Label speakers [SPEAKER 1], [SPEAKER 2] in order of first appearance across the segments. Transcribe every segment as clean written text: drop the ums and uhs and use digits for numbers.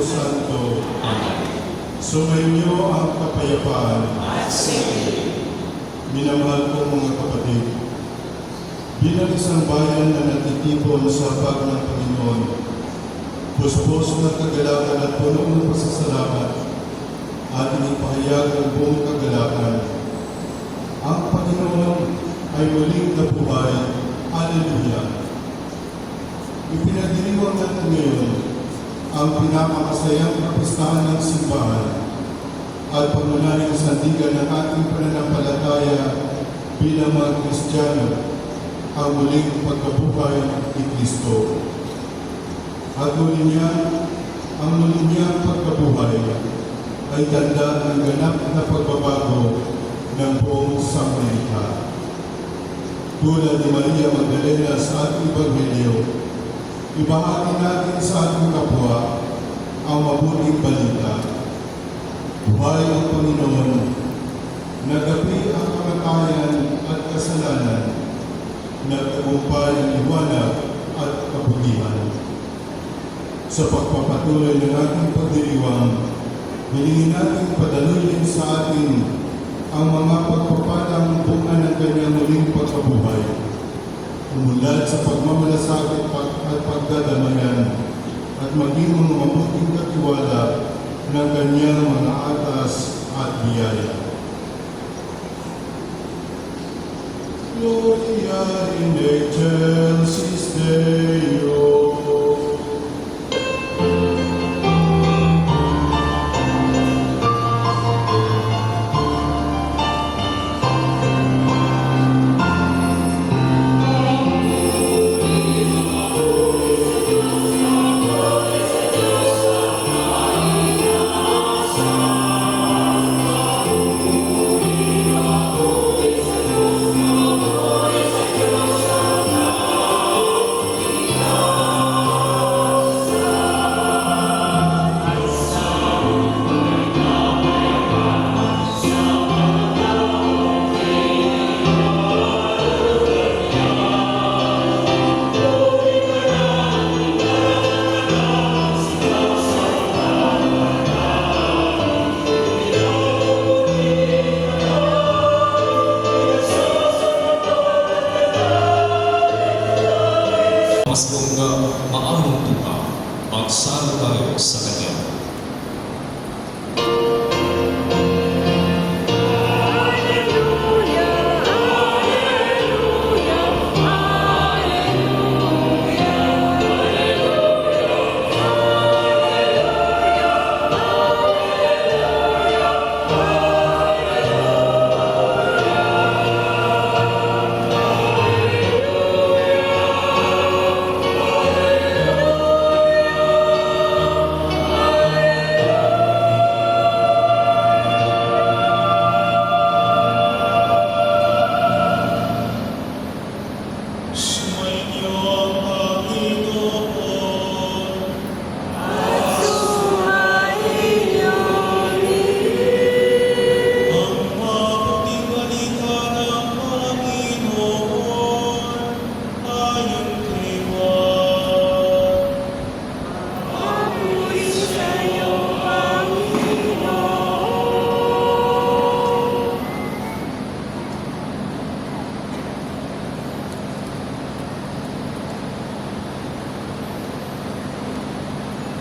[SPEAKER 1] Santo.
[SPEAKER 2] Amen.
[SPEAKER 1] Sumainyo ang kapayapaan.
[SPEAKER 2] At sige.
[SPEAKER 1] Minamahal ko mga kapatid, bilang isang bayan na natitipon sa habag ng Panginoon, puspos ng kagalakan at puno ng pasasalamat, ating ipahayag ang buong kagalakan. Ang Panginoon ay muling nabuhay. Alleluia! Ipinagdiriwang natin ngayon ang pinakamasayang kapistahan ng simbahan at pangunahing sandigan ng ating pananampalataya bilang mga Kristiyano, ang muling pagkabuhay ni Kristo. At ang muli niyang pagkabuhay ay tanda ng ganap na pagbabago ng buong sangnilikha. Tulad ni Maria Magdalena sa ating Ebanghelyo, ibahagi natin sa ating kapwa ang mabuting balita. Buhay ang Panginoon, nagapi ang kamatayan at kasalanan, nagtagumpay ang liwanag at kabutihan. Sa pagpapatuloy ng ating pagdiriwang, hilingin natin padaluyin sa atin ang mga pagpapalang bunga ng kanyang muling pagkabuhay, umulad sa pagmamalasakit at pagdadamayan, at maging mga mabuting katiwala ng kanyang mga atas at biyaya. Gloria in excelsis Deo.
[SPEAKER 2] Mas bongga, maanong tuka, magsalo tayo sa Kanya.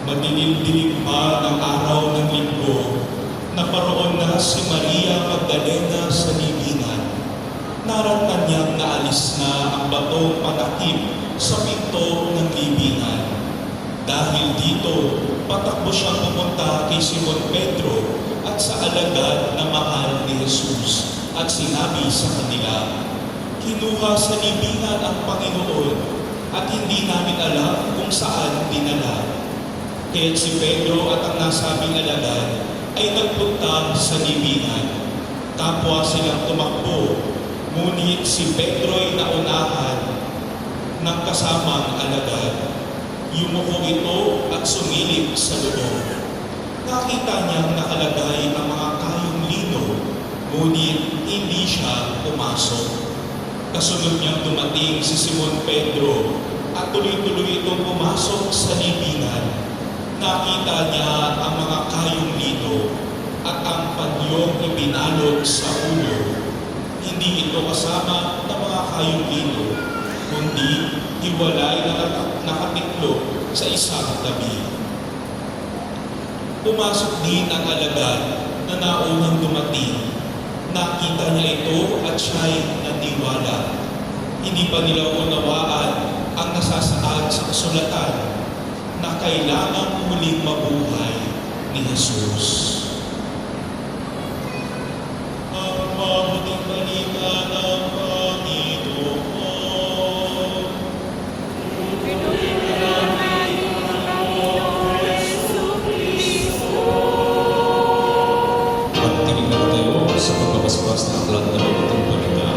[SPEAKER 3] Madilim-dilim pa ng araw ng linggo, naparoon na si Maria Magdalena sa libingan. Naratan niyang naalis na ang batong panakip sa pinto ng libingan. Dahil dito, patakbo siyang pumunta kay Simon Pedro at sa alagad na mahal ni Jesus at sinabi sa kanila, "Kinuha sa libingan ang Panginoon at hindi namin alam kung saan dinala." Kaya si Pedro at ang nasabing alagad ay nagpunta sa libingan. Kapwa silang tumakbo, ngunit si Pedro ay naunahan ng kasamang alagad. Yumuko ito at sumilip sa loob. Nakita niyang nakalagay ang mga kayong lino, ngunit hindi siya pumasok. Kasunod niyang dumating si Simon Pedro at tuloy-tuloy itong pumasok sa libingan. nakita niya ang mga kayong lito at ang panyong ibinalot sa ulo. Hindi ito kasama ng mga kayong lito, kundi hiwalay na nakatiklop sa isang tabi. Pumasok din ang alagad na naunang dumating. Nakita niya ito at siya'y natiwala. Hindi pa nila unawaan ang nasasaad sa kasulatan na kailangang muling mabuhay ni Jesus. Ang mabuting balita ng Panginoon.
[SPEAKER 2] Magtingin na tayo sa pagbabasbas ng aklat ng mabuting balita.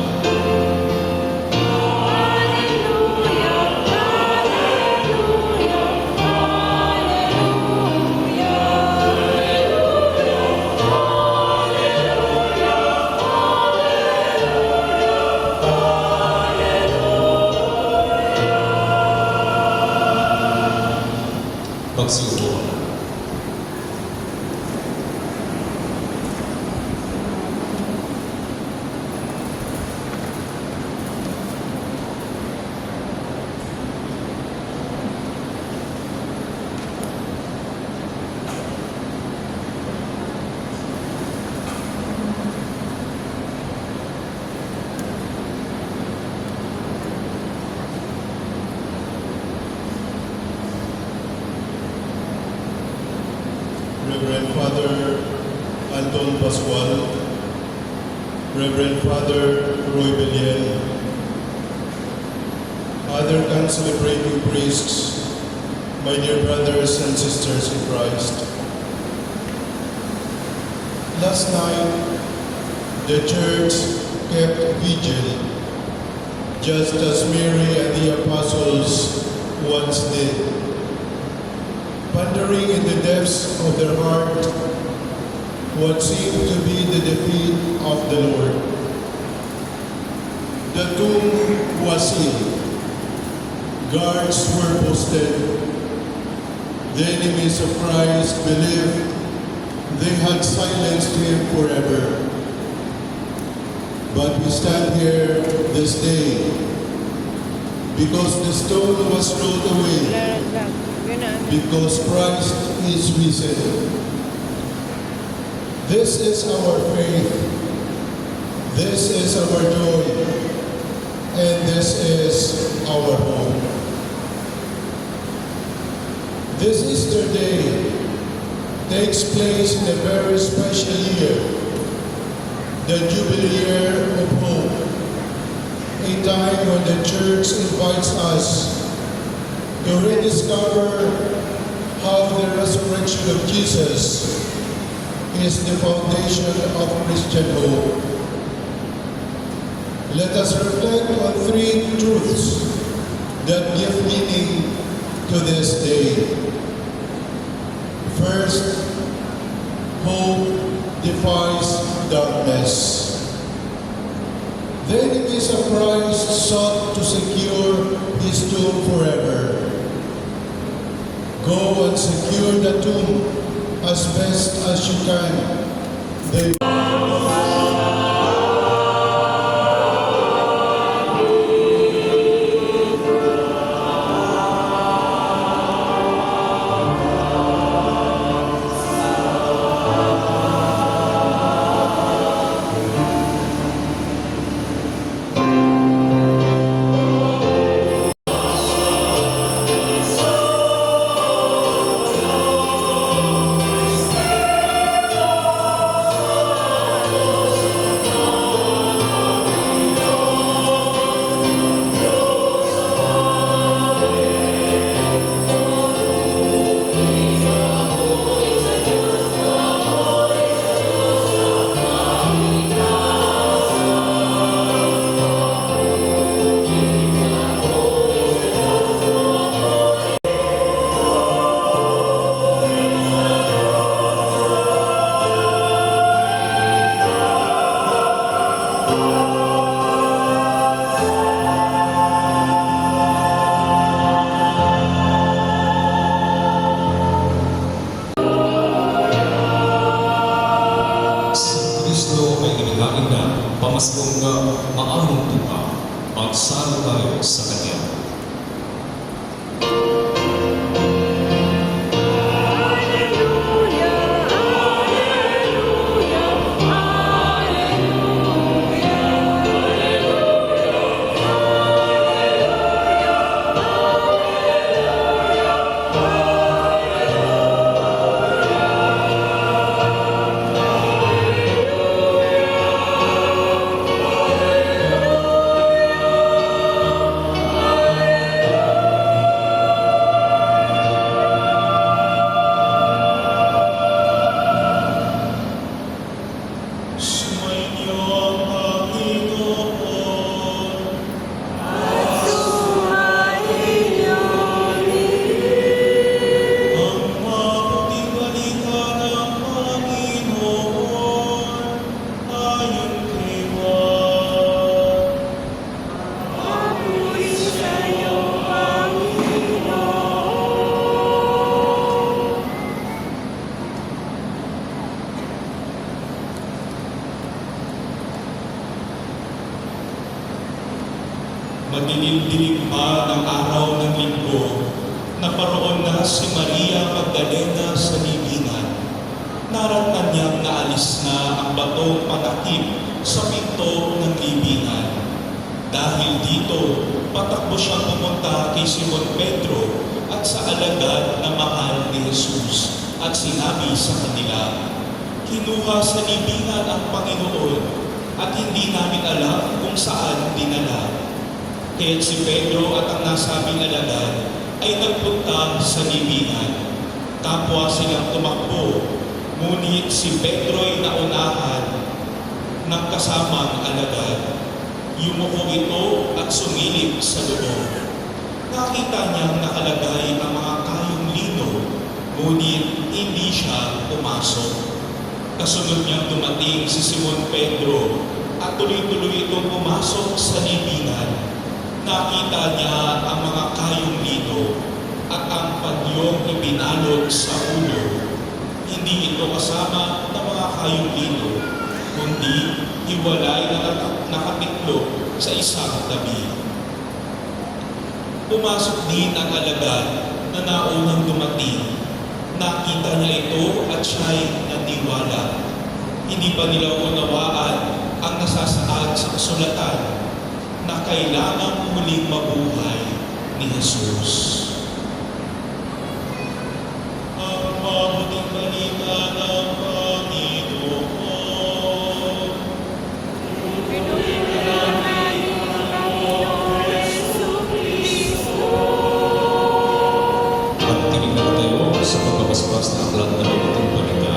[SPEAKER 2] Magsiupo.
[SPEAKER 1] Reverend Father Anton Pascual, Reverend Father Roy Belian, other celebrating priests, my dear brothers and sisters in Christ. Last night, the Church kept vigil, just as Mary and the apostles once did. Pondering in the depths of their heart what seemed to be the defeat of the Lord. The tomb was sealed. Guards were posted. The enemies of Christ believed they had silenced him forever. But we stand here this day because the stone was rolled away. Because Christ is risen. This is our faith, this is our joy, and this is our hope. This Easter day takes place in a very special year, the Jubilee year of hope, a time when the Church invites us to rediscover how the resurrection of Jesus is the foundation of Christian hope. Let us reflect on three truths that give meaning to this day. First, hope defies darkness. The enemies of Christ sought to secure his tomb forever. Go and secure the tomb as best as you can. They
[SPEAKER 2] Pamaskong maanong tupa, magsalo tayo sa Kanya.
[SPEAKER 3] Sumainyo ang Panginoon. Ang mabuting balita ng Panginoon ayon kay Juan. Madilim-dilim pa ng araw ng linggo, naparoon na si Maria Magdalena sa libingan. Naratnan niyang naalis na ang batong panakip sa pinto ng libingan. Dahil dito, patakbo siyang pumunta kay Simon Pedro at sa alagad na mahal ni Jesus at sinabi sa kanila, "Kinuha sa libingan ang Panginoon at hindi namin alam kung saan dinala." Kaya't si Pedro at ang nasabing alagad ay nagpunta sa libingan. Kapwa silang tumakbo, ngunit si Pedro ay naunahan ng kasamang alagad. Yumuko ito at sumilip sa loob. Nakita niyang nakalagay ang mga kayong lino, ngunit hindi siya pumasok. Kasunod niyang dumating si Simon Pedro at tuloy-tuloy itong pumasok sa libingan. Nakita niya ang mga kayong lino at ang padyong ibinalot sa ulo. Hindi ito kasama ng mga kayong lino, kundi hiwalay na nakatiklop sa isang tabi. Pumasok din ang alagad na naunang dumating. Nakita niya ito at siya'y natiwala. Hindi pa nila unawaan ang nasasaad sa kasulatan na kailangang muling mabuhay ni Jesus. Ang mabuting balita ng Panginoon.
[SPEAKER 2] Magtingin na tayo sa pagkabasbas na aklat ng mabuting balita.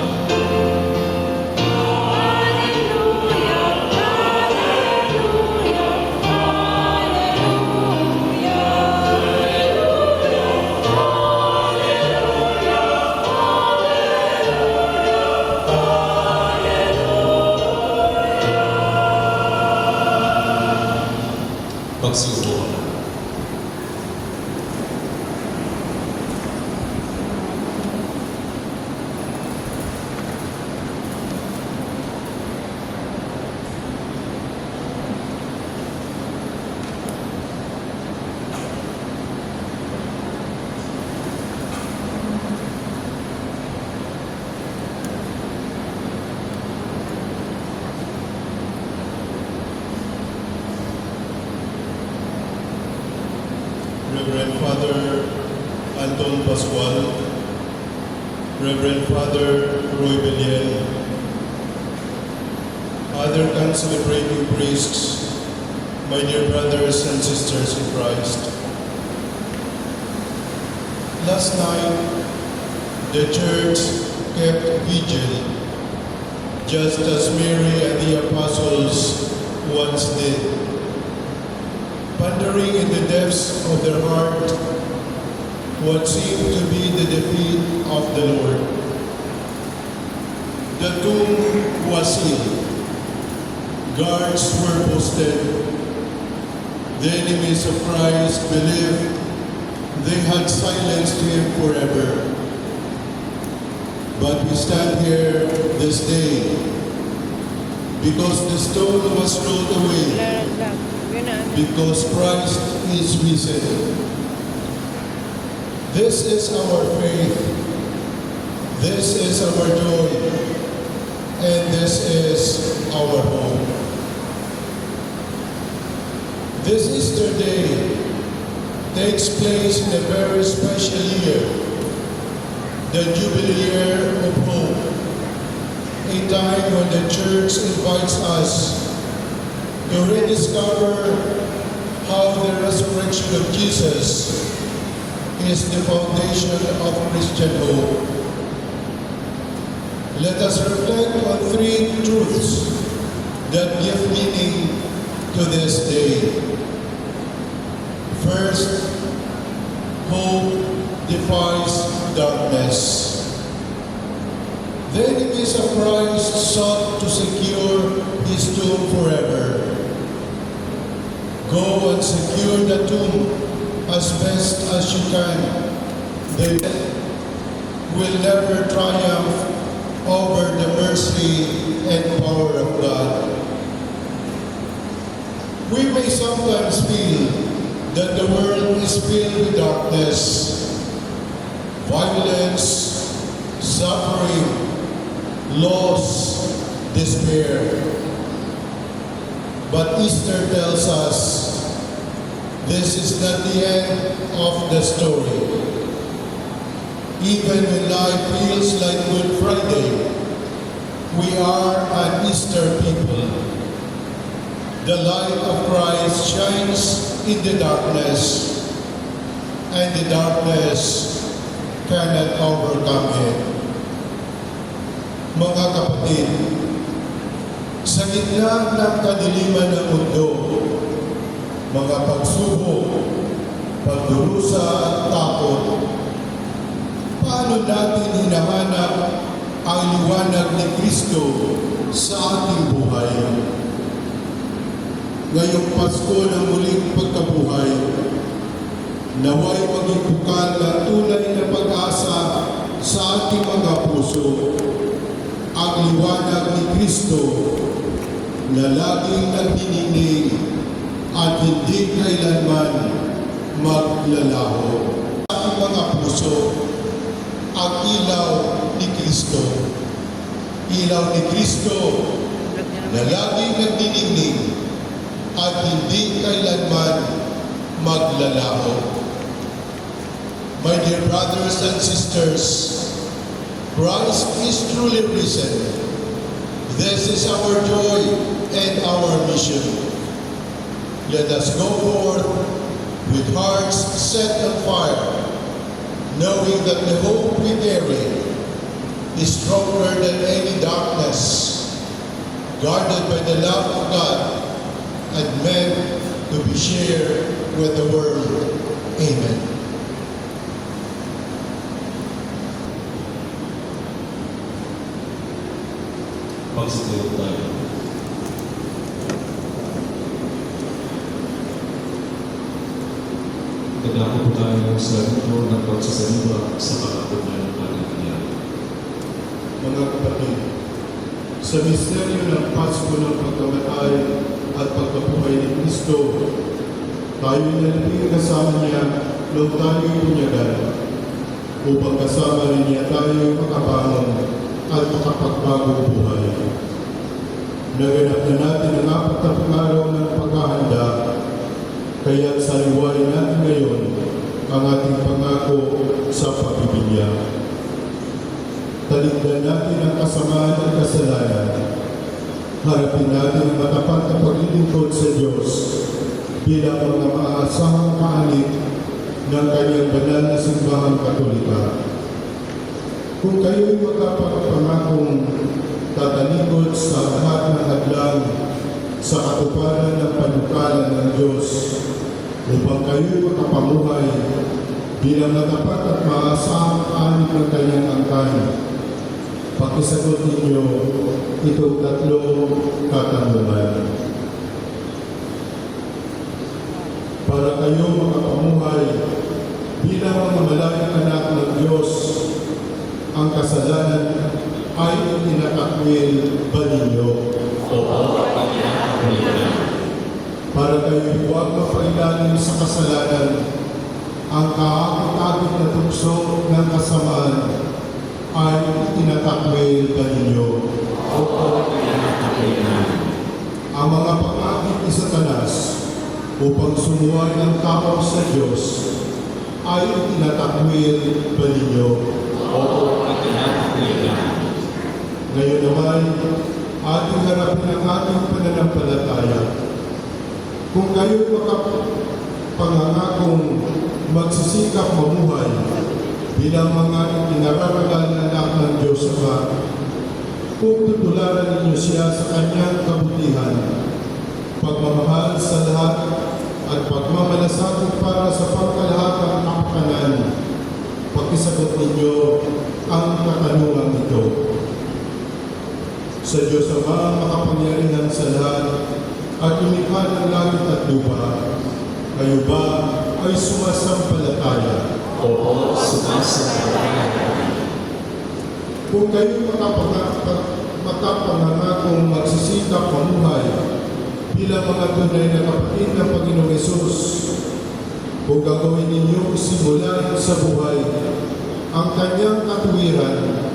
[SPEAKER 2] Pagsiupo.
[SPEAKER 1] Reverend Father Anton Pascual, Reverend Father Roy Belian, other celebrating priests, my dear brothers and sisters in Christ. Last night, the Church kept vigil, just as Mary and the apostles once did, pondering in the depths of their heart what seemed to be the defeat of the Lord. The tomb was sealed. Guards were posted. The enemies of Christ believed they had silenced him forever. But we stand here this day because the stone was rolled away, because Christ is risen. This is our faith, this is our joy, and this is our hope. This Easter day takes place in a very special year, the Jubilee year of hope, a time when the Church invites us to rediscover how the resurrection of Jesus is the foundation of Christian hope. Let us reflect on three truths that give meaning to this day. First, hope defies darkness. The enemies of Christ sought to secure his tomb forever. Go and secure the tomb as best as you can. They will never triumph over the mercy and power of God. We may sometimes feel that the world is filled with darkness, violence, suffering, loss, despair. But Easter tells us this is not the end of the story. Even when life feels like Good Friday, we are an Easter people. The light of Christ shines in the darkness, and the darkness cannot overcome it. Mga kapatid, sa gitna ng kadiliman ng mundo, mga pagsubok, pagdurusa at takot, paano natin hinahanap ang liwanag ni Kristo sa ating buhay? Ngayong Pasko ng muling pagkabuhay, naway maging bukal ng tunay na pag-asa sa ating mga puso, ang liwanag ni Kristo na laging nagniningning at hindi kailanman maglalaho. Sa ating mga puso, ang ilaw ni Kristo. Ilaw ni Kristo na laging nagniningning at hindi kailanman maglalaho. My dear brothers and sisters, Christ is truly risen. This is our joy and our mission. Let us go forth with hearts set on fire, knowing that the hope we carry is stronger than any darkness, guarded by the love of God and meant to be shared with the world. Amen.
[SPEAKER 2] Magsigayon tayo. Naglako po tayo sa rito ng pagsasaliwa sa pag-abot ng ating kanya.
[SPEAKER 1] Mga kapatid, sa misteryo ng Pasko ng pagkamatay at pagkabuhay ni Kristo, tayo naliping kasama niya nung tayo'y bunyagan, upang kasama rin niya tayo makabangon at makapagbagong buhay. Naganap na natin ang 40 araw ng paghahanda, kaya saliwain natin ngayon ang ating pangako sa pagbibinya. Talikdan natin ang kasamaan at kasalanan. Harapin natin ang matapat na paglilingkod sa Diyos bilang mga maaasahang kaanib ng kanyang banal na simbahang Katolika. Kung kayo'y magkapagpangakong tatalikod sa lahat ng hadlang sa katuparan ng panukalan ng Diyos, upang kayo'y makapamuhay bilang natapat at maasahang kaanib ng kanyang angkan, pakisagot ninyo itong tatlong katanungan. Para kayo makapamuhay bilang mga malayang anak ng Diyos, ang kasalanan ay itinatakwil ba ninyo?
[SPEAKER 2] Oo, itinatakwil namin.
[SPEAKER 1] Para kayo huwag mapailalim sa kasalanan, ang kaakit-akit na tukso ng kasamaan ay itinatakwil ba ninyo?
[SPEAKER 2] Oo, itinatakwil namin.
[SPEAKER 1] Ang mga pag-akit ni Satanas upang sumuway ang tao sa Diyos ay itinatakwil ba ninyo?
[SPEAKER 2] Oo, itinatakwil namin.
[SPEAKER 1] Ngayon naman, ating harapin ang ating pananampalataya. Kung kayo makapangangakong magsisikap mamuhay bilang mga itinararangal na anak ng Diyos Ama, kung tutularan ninyo siya sa kanyang kabutihan, pagmamahal sa lahat at pagmamalasakit para sa pangkalahatang kapakanan, pakisagot ninyo ang katanungan ito. Sa Diyos Ama, makapangyarihan sa lahat at lumikha ng langit at lupa, kayo ba ay sumasampalataya?
[SPEAKER 2] Oo, sumasampalataya kami.
[SPEAKER 1] Kung kayo makapangangakong magsisikap mamuhay bilang mga tunay na kapatid ng Panginoong Hesus, kung gagawin ninyo simulan sa buhay ang kanyang katuwiran,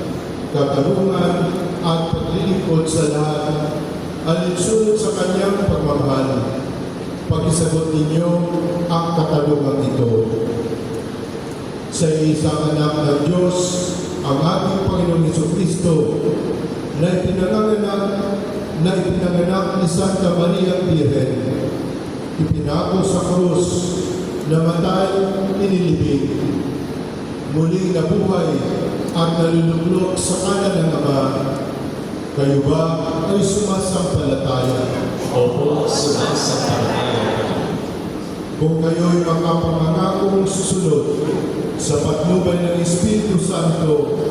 [SPEAKER 1] katarungan at paglilingkod sa lahat, alinsunod sa kanyang pagmamahal, pakisagot ninyo ang katanungan ito. Sa isang anak ng Diyos, ang ating Panginoong Jesucristo, na ipinanganak ni Santa Maria Virgen, ipinako sa krus, namatay, inilibing, muling nabuhay at naluluklok sa kanan ng Ama, kayo ba ay sumasampalataya?
[SPEAKER 2] Oo, sumasampalataya kami.
[SPEAKER 1] Kung kayo'y makapangangakong susunod sa patnubay ng Espiritu Santo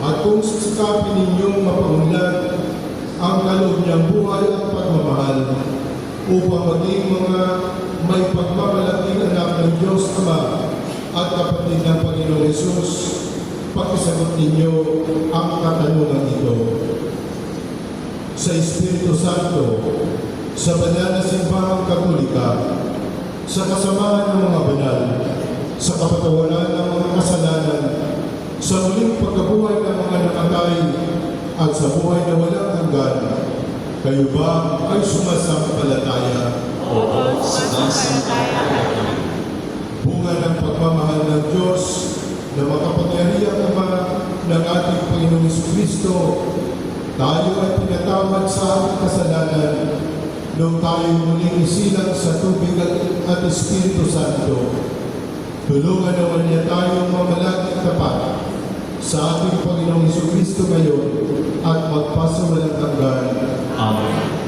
[SPEAKER 1] at kung sisikapin ninyong mapaunlad ang kaloob niyang buhay at pagmamahal upang maging mga may pagmamalaking anak ng Diyos Ama at kapatid ng Panginoong Hesus, pakisagot ninyo ang katanungan ito. Sa Espiritu Santo, sa banal na simbahang Katolika, sa kasamaan ng mga banal, sa kapatawaran ng mga kasalanan, sa muling pagkabuhay ng mga nakatay, at sa buhay na walang hanggan, kayo ba ay sumasampalataya?
[SPEAKER 2] Oo, sumasampalataya kami.
[SPEAKER 1] Bunga ng pagmamahal ng Diyos na makapangyarihang Ama ng ating Panginoong Jesucristo, tayo ay pinatawad sa ating kasalanan nung tayo muling isilang sa tubig at Espiritu Santo. Tulungan naman niya tayong mamalaging tapat sa ating Panginoong Jesucristo ngayon at magpasawalang hanggan.
[SPEAKER 2] Amen.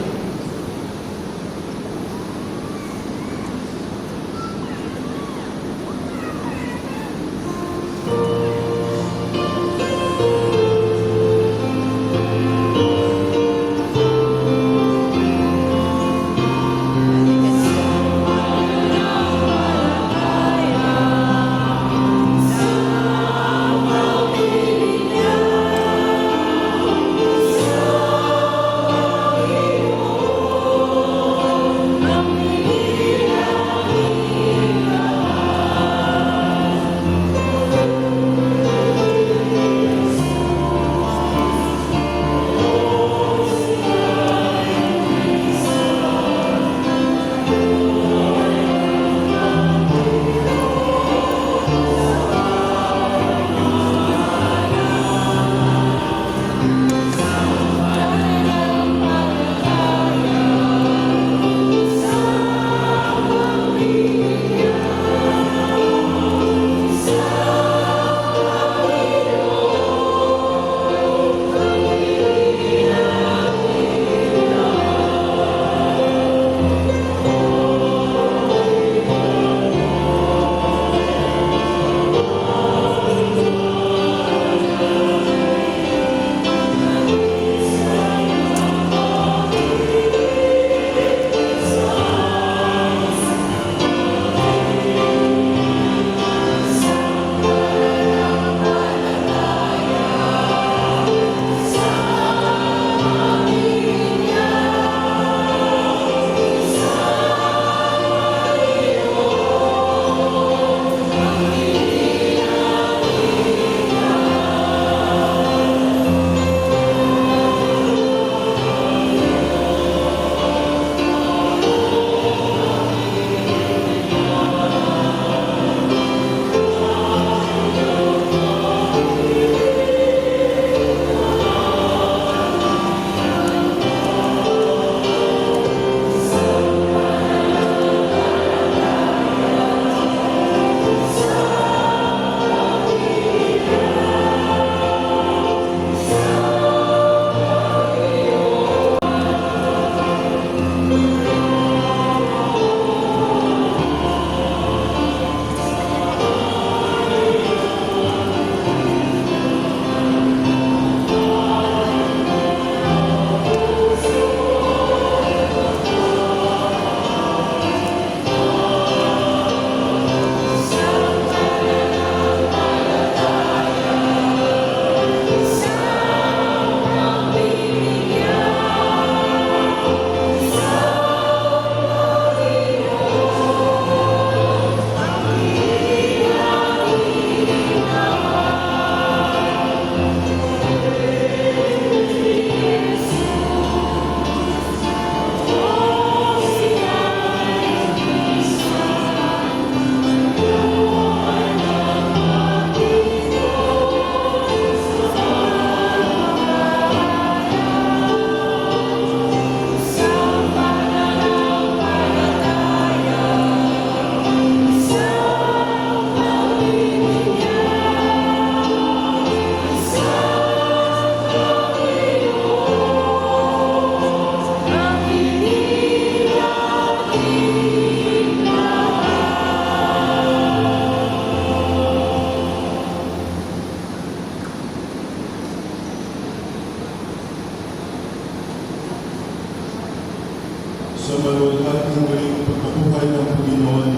[SPEAKER 1] sa maluwalhating muling pagkabuhay ng Panginoon,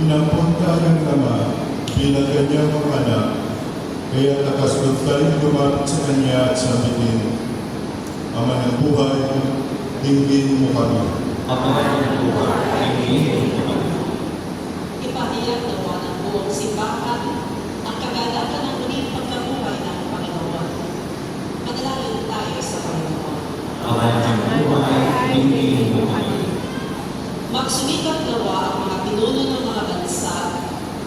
[SPEAKER 1] inampun tayo ng Ama bilang kanyang mga anak, kaya nakasunod tayo lumapit sa Kanya at sabihin, Ama ng buhay, dinggin mo kami.
[SPEAKER 2] Ama ng buhay, dinggin mo kami.
[SPEAKER 4] Ipahayag nawa ng buong simbahan ang kagalakan ng muling pagkabuhay ng Panginoon. Manalangin tayo sa Panginoon.
[SPEAKER 2] Ama ng buhay, dinggin mo kami.
[SPEAKER 4] Magsumikap nawa ang mga pinuno ng mga bansa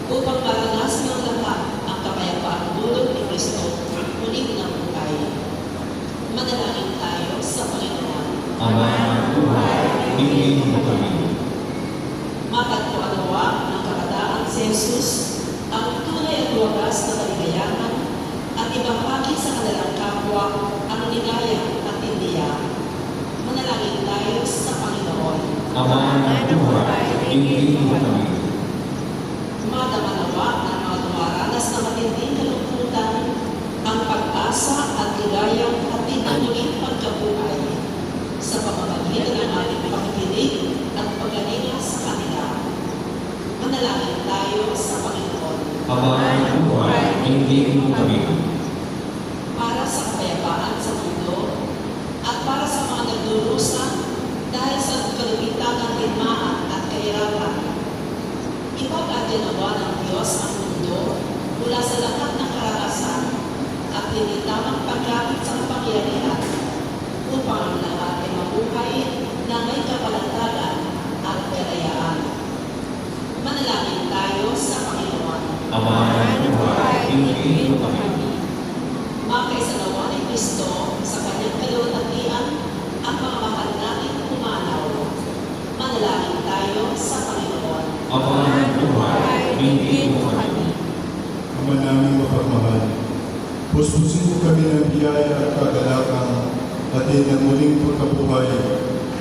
[SPEAKER 4] upang maranasan ng lahat ang kapayapaang dulot ni Kristo muling ng buhay. Manalangin tayo sa Panginoon.
[SPEAKER 2] Ama ng buhay, dinggin mo kami.
[SPEAKER 4] Matagpuan nawa ng kabataan si Jesus ang tunay at wagas na kaligayahan at ibahagi sa kanilang kapwa ang ligaya at tindiya. Manalangin tayo sa Panginoon.
[SPEAKER 2] Ama ng buhay, dinggin mo kami.
[SPEAKER 4] Madama nawa ng mga dumaranas na matinding kalungkutan ang pag-asa at ligayang hatid ang muling pagkabuhay sa pamamagitan ng ating pakikinig at paggalinga sa kanila. Manalangin tayo sa Panginoon.
[SPEAKER 2] Ama ng buhay, dinggin mo kami.
[SPEAKER 4] Para sa kapayapaan sa mundo at para sa mga nagdurusa dahil sa kalupitan ng digmaan at kahirapan. Ipag-atinawa ng Diyos ang mundo mula sa lahat ng karanasan at limitamang pagkakit sa kapangyarihan upang ang lahat ay mabuhay na may kapalantagan at kalayaan. Manalangin tayo sa Panginoon.
[SPEAKER 2] Ama ng buhay, dinggin mo kami.
[SPEAKER 4] Makaisalawa ni Kristo sa kanyang kaluwalhatian ang mga mahal natin pumanaw. Manalangin tayo sa Panginoon.
[SPEAKER 2] Ama ng buhay, dinggin mo kami.
[SPEAKER 1] Ama namin mapagmahal, puspusin mo kami ng biyaya at kagalakan at ng muling pagkabuhay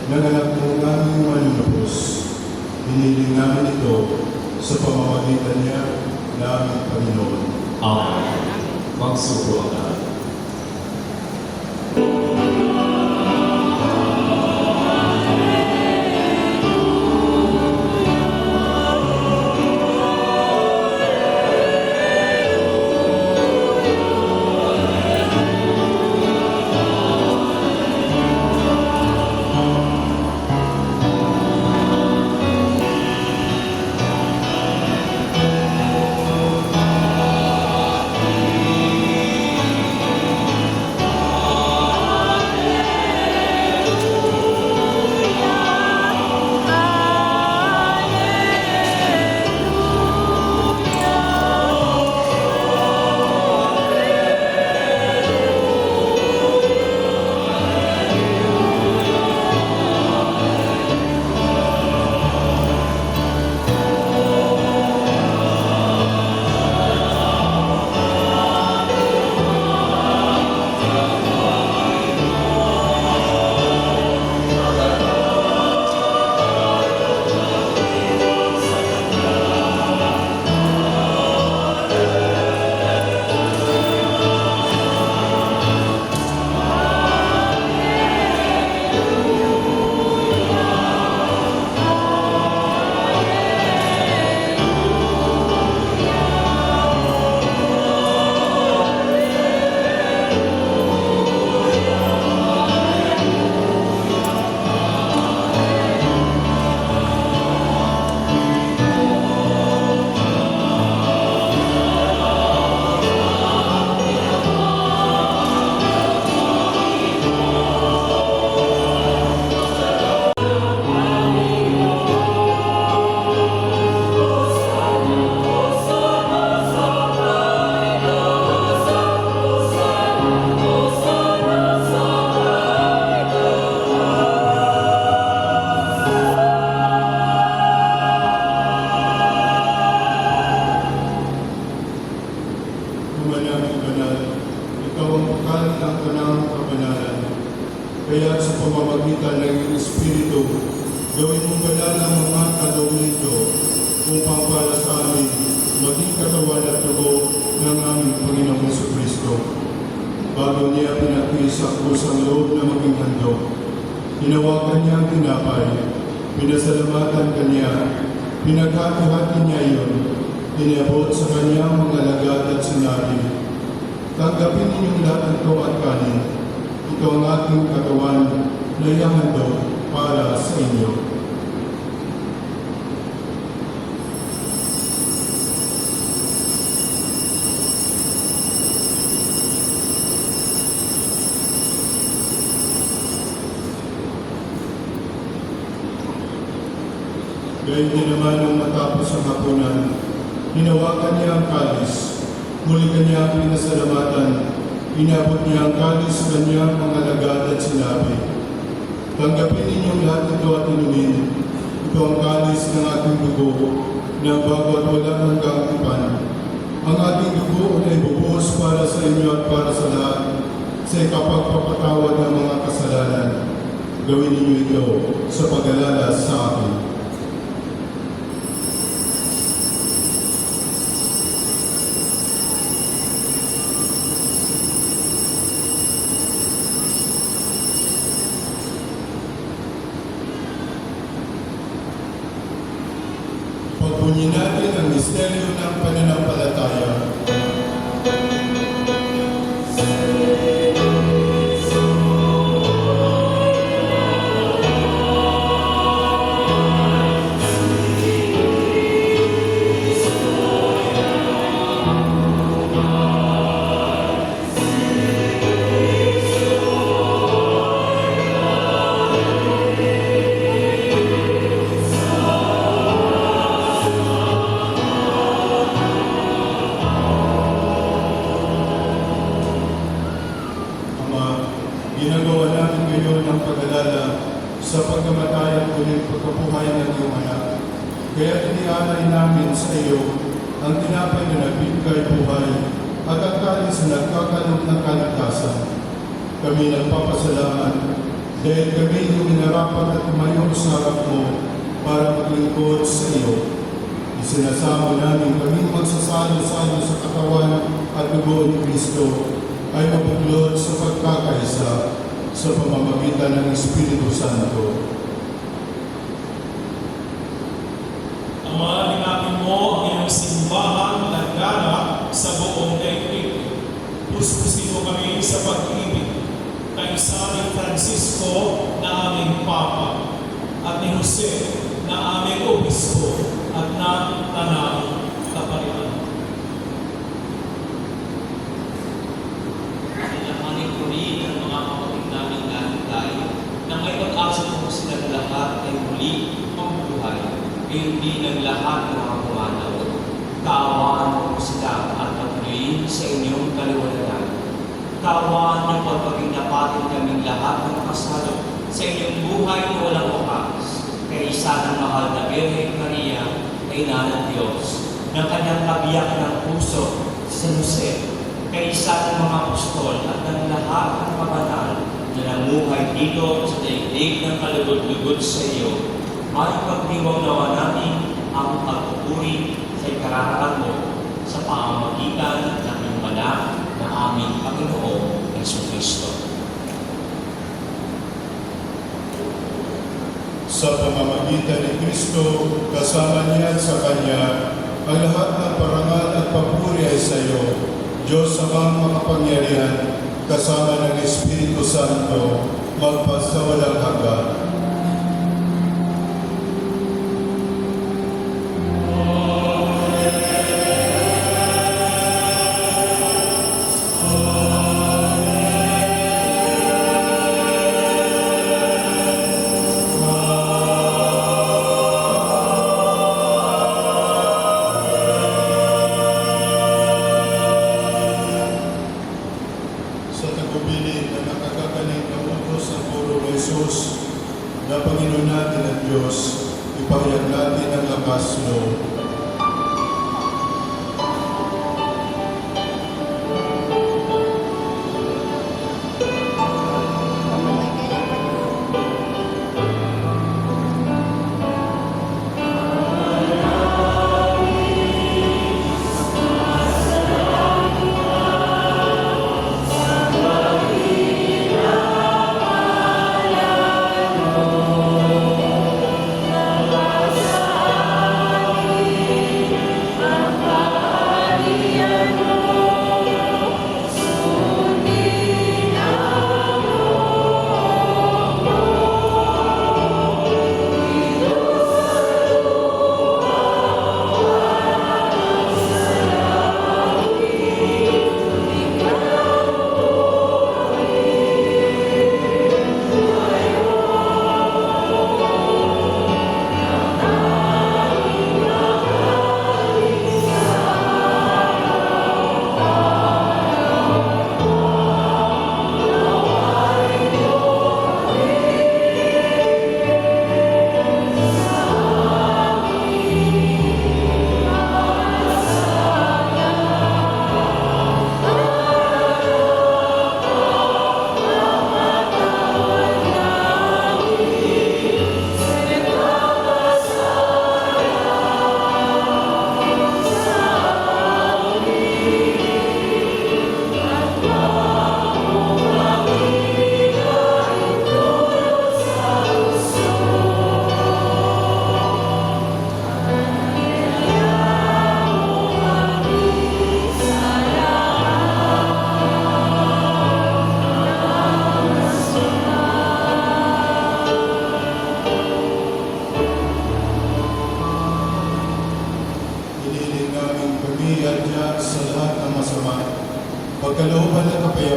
[SPEAKER 1] ng anak mo aming manunubos. Hiniling namin ito sa pamamagitan niya na aming Panginoon.
[SPEAKER 2] Amen. Magsuko ang lahat.
[SPEAKER 1] Kaya sa pamamagitan ng iyong Espiritu, gawin mong banal ang mga kalawin nito upang para sa amin maging katawan at dugo ng aming Panginoong Jesucristo. Bago niya pinagpisa ko sa loob na maging handog, Hinawakan niya ang tinapay, pinasalamatan kanya, pinaghati-hati niya iyon, iniabot sa kanyang mga alagad at sinabi, "Tanggapin ninyong lahat ito at kanin. Ito ang aking katawan na ihahandog para sa inyo." Gayun din naman nung matapos ang hapunan, hinawakan niya ang kalis, muli kanya ang pinasalamatan, inabot niya ang kalis sa kanyang mga alagad at sinabi, "Tanggapin ninyong lahat ito at inumin. Ito ang kalis ng aking dugo, na bago at wala hanggang tipan. Ang aking dugo ay ibubuhos para sa inyo at para sa lahat, sa ikapagpapatawad ng mga kasalanan. Gawin ninyo ito sa pag-alala sa akin." Pagpunyin natin ang misteryo ng pananampalataya. Ginagawa namin ngayon ang pag-alala sa pagkamatay at muling pagkabuhay ng iyong anak. Kaya inialay namin sa iyo ang tinapay na nagbibigay buhay at ang kalis na nagkakalog ng kaligtasan. Kami nagpapasalamat dahil kami huminarapan at tumayo sa harap mo para maglingkod sa iyo. Isinasama namin kaming magsasalo-salo sa katawan at dugo ni Kristo ay mabuklod sa pagkakaisa sa pamamagitan ng Espiritu Santo.
[SPEAKER 3] Ama, linapin mo ang iyong simbahan na gana sa buong daigdig. Puspusin mo kami sa pag-ibig kay San Francisco na aming Papa at ni Jose na aming Obispo at na Tanang Kaparian.
[SPEAKER 5] Alamanin ko rin ang mga kapatid namin nanay na may pag-asa po sila lahat ay muli mabubuhay. Gayon din ang lahat ng mga pumanaw. Kaawaan po sila at patuloyin sa inyong kaliwanagan. Kaawaan ng pagpaging napatin kaming lahat ng kasalo sa inyong buhay na walang wakas. Kay isa ng mahal na Birhen Maria, ay Ina ng Diyos, ng kanyang kabiyak ng puso, San Jose, kay isa ng mga apostol at ng lahat ng kabanal na namuhay dito sa daigdig ng kalugod-lugod sa iyo, ay pagdiwang nawa natin ang pagpupuri sa ikararangan mo sa pamamagitan ng iyong anak na aming Panginoong Jesucristo.
[SPEAKER 1] Sa pamamagitan ni Kristo, kasama niya at sa Kanya, ang lahat ng parangal at papuri ay sa iyo, Diyos Amang makapangyarihan, kasama ng Espiritu Santo, magpasawalang hanggan. Sa tagubilin na nakakagaling ng utos ang puro ni Jesus, na Panginoon natin ang Diyos, ipahayag natin ang lakas loob.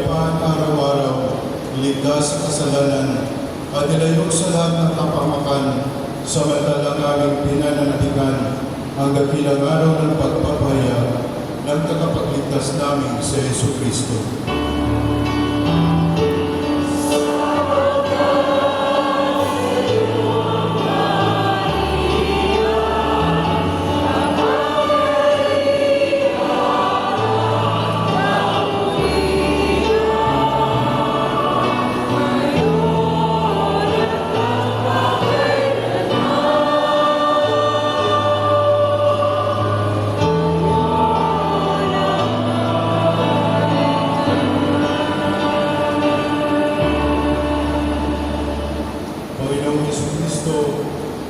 [SPEAKER 1] kapayapaan araw-araw, ligtas sa kasalanan, at ilayo sa lahat ng kapamakan, samantalang aming pinananabigan ang dakilang araw ng pagpapahayag ng tagapagligtas namin sa Jesucristo. Panginoong Jesucristo,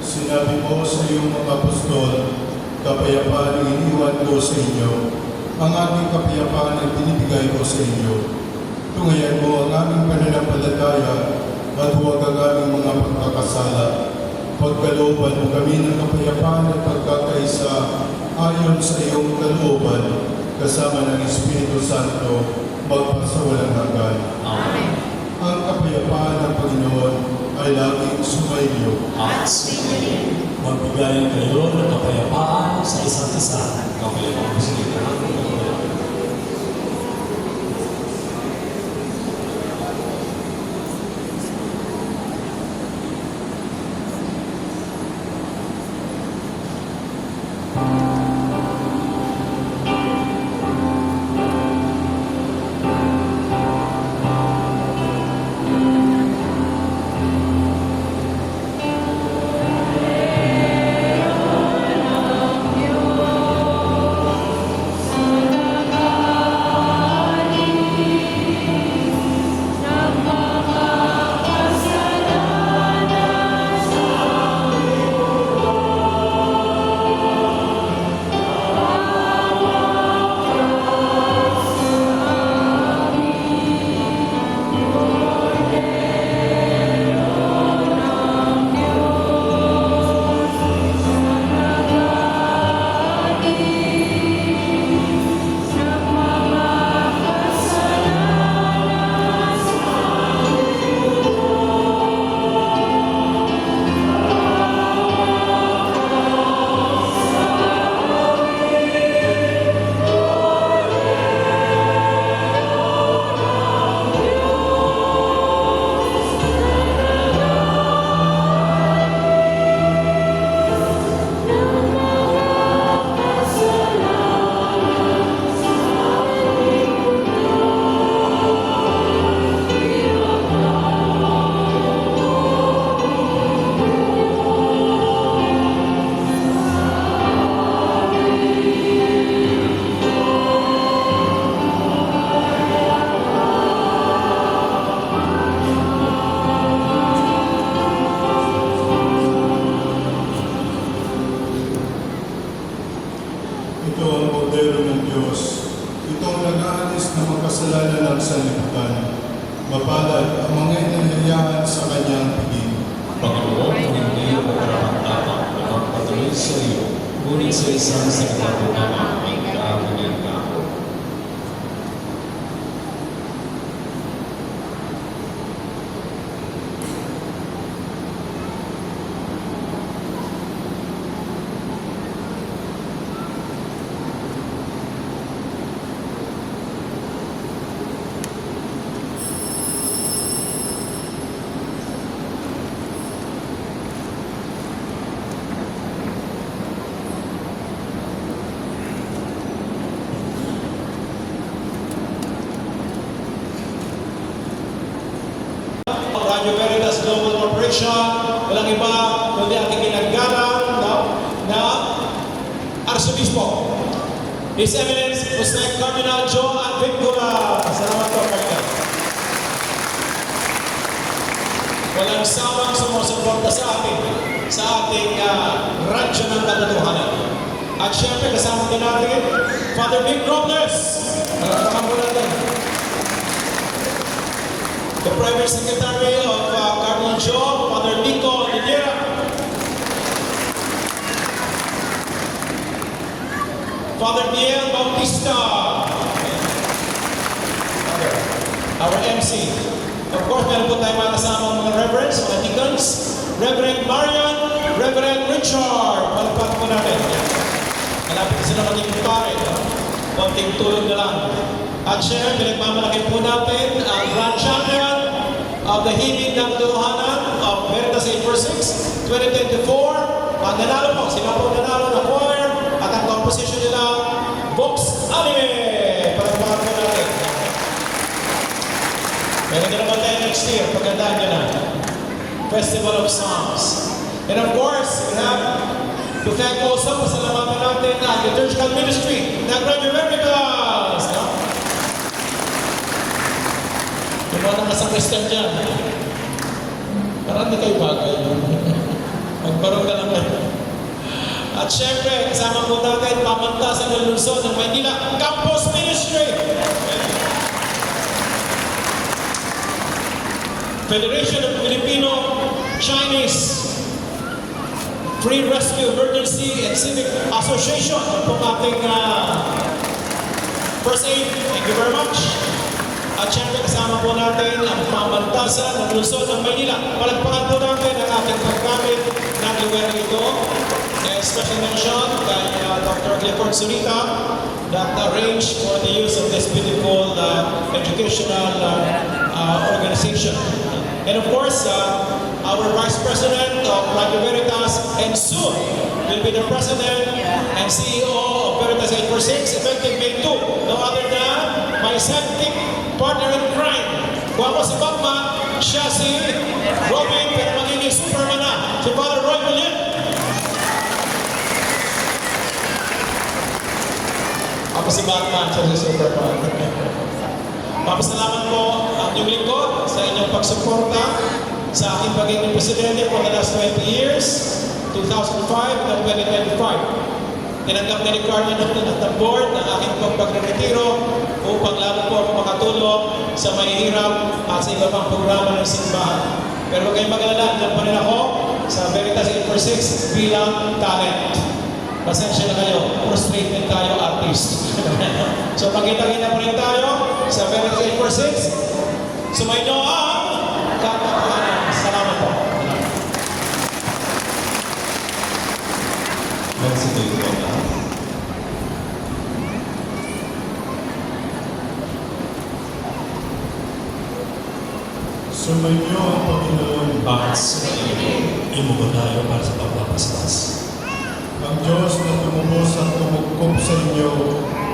[SPEAKER 1] sinabi mo sa iyong mga apostol, kapayapaan ang iniwan ko sa inyo, ang aking kapayapaan ay binibigay ko sa inyo. Tungayan mo ang aming pananampalataya at huwag ang aming mga pagkakasala. Pagkalooban mo kami ng kapayapaan at pagkakaisa ayon sa iyong kalooban, kasama ng Espiritu Santo, magpasawalang hanggan.
[SPEAKER 2] Amen.
[SPEAKER 1] Ang kapayapaan ng Panginoon ay laging sumainyo.
[SPEAKER 2] At sumayin.
[SPEAKER 6] Magbigayan kayo ng kapayapaan sa isa't isa.
[SPEAKER 2] Kapayapaan po sa inyo lahat ng kapayapaan. Ito ang modelo ng Diyos. Ito ang nag-aalis ng makasalanan ng sanlibutan. Mapalad ang mga inanyayahan sa kanyang piging. Panginoon, kung hindi ako karapat-dapat na magpatuloy sa iyo, ngunit sa isang salita mo naman ay kaagayan ka ako.
[SPEAKER 3] Radio Veritas Global Corporation, walang iba kundi ating ginagalang na Arsobispo. His Eminence, Jose Cardinal Joe Advincula. Salamat po, Cardinal. Walang sawang sumusuporta sa ating radyo ng katotohanan. At syempre, kasama din natin, Father Nick Robles. Palakpakan po natin. The Private Secretary of Cardinal Joe, Father Nico Lidera. Father Miel Bautista. our MC. Of course, meron po tayong mga kasama mga reverends, mga deacons, Reverend Marian, Reverend Richard. Palapag po natin. Malapit na sila maging pare. Konting tulog na lang. At syempre, pinagmamalaki po natin ang Grand Champion of the Himig ng Tuhanan of Veritas 846 2024. Ang nanalo po, sila po nanalo na choir at ang composition nila, Vox Anime. Palapag po natin. Meron din naman tayo next year, pagkandaan nyo na. Festival of Songs. And of course, we have to thank also, pasalamatan natin ang liturgical ministry ng Radio Veritas. No? Yung mga nasa-Christian dyan, parang di kayo bagay. Magbarong ka lang kayo. At syempre, kasama po natin, pamantasan ng lungsod ng Maynila, Campus Ministry. Federation of Filipino-Chinese Free Rescue Emergency and Civic Association. Ang pong ating first aid. Thank you very much. At syempre kasama po natin ang pamantasan ng lungsod ng Maynila. Palagpakan po natin ang ating paggamit ng lugar ito. Special mention kay Dr. Clifford Zurita that arranged for the use of this beautiful educational organization. And of course, our Vice President of Radio Veritas and soon will be the President and CEO of Veritas 846 effective May 2. No other than my sidekick partner in crime. Kung ako si Batman, siya si Robin, pero magiging Superman na, si Father Roy William. Ako si Batman, siya si Superman. Papasalamat po ang inyong lingkod sa inyong pagsuporta sa aking pagiging presidente for the last 20 years, 2005 to 2025. Tinanggap na ni Carmen ng board ng aking pagre-retiro upang lalo po ako makatulong sa mahihirap at sa iba pang programa ng simbahan. Pero huwag kayong mag-alala, dyan pa rin ako sa Veritas 846 bilang talent. Pasensya na kayo, frustrated tayo artist. So pagkita-kita pa rin tayo sa Veritas 846. Sumayin nyo ang katotohanan. Salamat po.
[SPEAKER 1] Sumayin niyo ang Panginoon.
[SPEAKER 6] Bakit sumayin? Imugo tayo para sa pagpapastas.
[SPEAKER 1] Ang Diyos na tumubos at tumugkop sa inyo,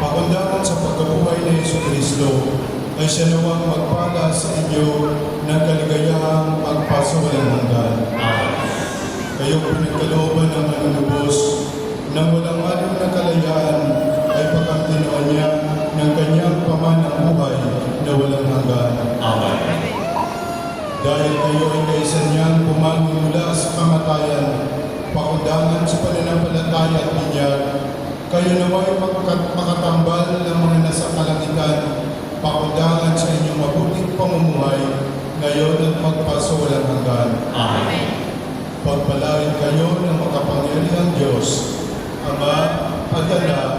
[SPEAKER 1] pakundangan sa pagkabuhay ni Jesucristo, ay siya nawang magpala sa inyo ng kaligayahang pagpasawalang hanggan. Kayong pinagkalooban ng manunubos, nang walang aliw na kalayaan, ay pagkamtinuan niya ng kanyang pamanang buhay na walang hanggan.
[SPEAKER 6] Amen.
[SPEAKER 1] Dahil kayo ay kaisa niyang pumangon mula sa kamatayan, pakundangan sa pananampalataya at binyag, kayo naway makatambal ng mga nasa kalangitan, pakundangan sa inyong mabuting pamumuhay, ngayon at magpasawalang hanggan.
[SPEAKER 6] Amen.
[SPEAKER 1] Pagpalain kayo ng makapangyarihang Diyos, Ama, Anak,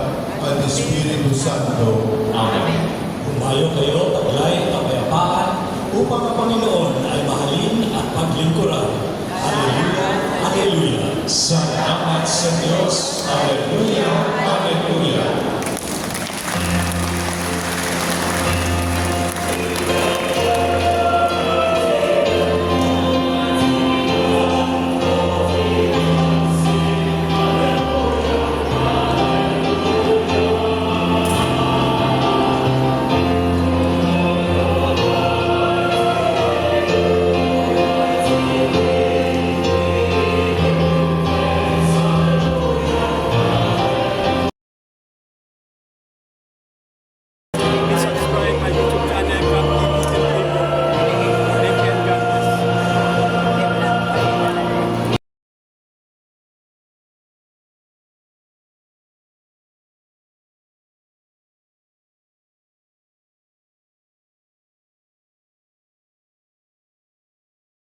[SPEAKER 1] at Espiritu Santo.
[SPEAKER 6] Amen. Humayo kayo, taglay, kapayapaan, upang ang Panginoon ay mahalin at paglingkuran. Hallelujah, Hallelujah.
[SPEAKER 3] Salamat sa Diyos. Hallelujah.